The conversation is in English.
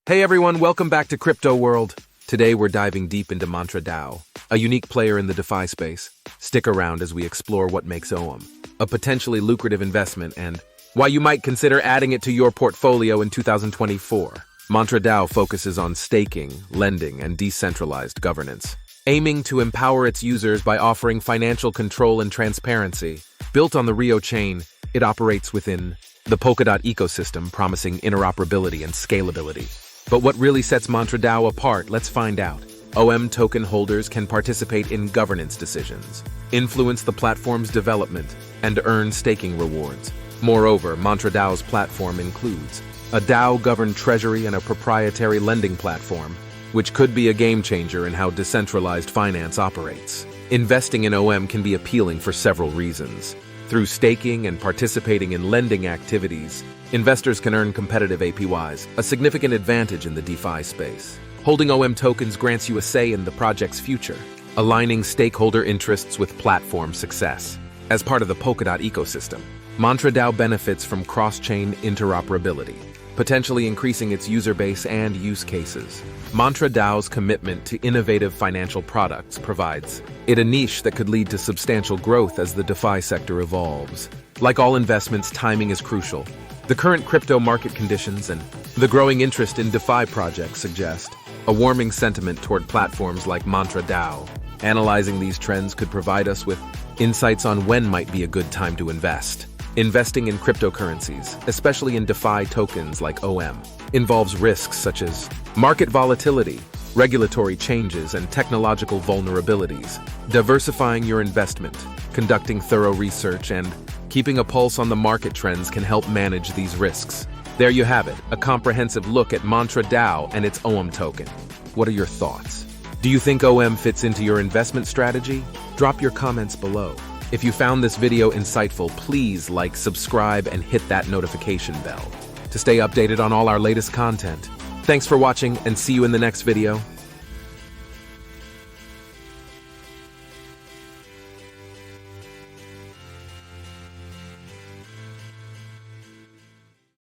Hey everyone, welcome back to Crypto World. Today we're diving deep into MANTRA DAO, a unique player in the DeFi space. Stick around as we explore what makes OM a potentially lucrative investment and why you might consider adding it to your portfolio in 2024. MANTRA DAO focuses on staking, lending, and decentralized governance, aiming to empower its users by offering financial control and transparency. Built on the RioChain, it operates within the Polkadot ecosystem, promising interoperability and scalability. But what really sets MANTRA DAO apart? Let's find out. OM token holders can participate in governance decisions, influence the platform's development, and earn staking rewards. Moreover, MANTRA DAO's platform includes a DAO-governed treasury and a proprietary lending platform, which could be a game-changer in how decentralized finance operates. Investing in OM can be appealing for several reasons. Through staking and participating in lending activities, investors can earn competitive APYs, a significant advantage in the DeFi space. Holding OM tokens grants you a say in the project's future, aligning stakeholder interests with platform success. As part of the Polkadot ecosystem, MANTRA DAO benefits from cross-chain interoperability, potentially increasing its user base and use cases. MANTRA DAO's commitment to innovative financial products provides it a niche that could lead to substantial growth as the DeFi sector evolves. Like all investments, timing is crucial. The current crypto market conditions and the growing interest in DeFi projects suggest a warming sentiment toward platforms like MANTRA DAO. Analyzing these trends could provide us with insights on when might be a good time to invest. Investing in cryptocurrencies, especially in DeFi tokens like OM, involves risks such as market volatility, regulatory changes, and technological vulnerabilities. Diversifying your investment, conducting thorough research, and keeping a pulse on the market trends can help manage these risks. There you have it, a comprehensive look at MANTRA DAO and its OM token. What are your thoughts? Do you think OM fits into your investment strategy? Drop your comments below. If you found this video insightful, please like, subscribe, and hit that notification bell to stay updated on all our latest content. Thanks for watching and see you in the next video.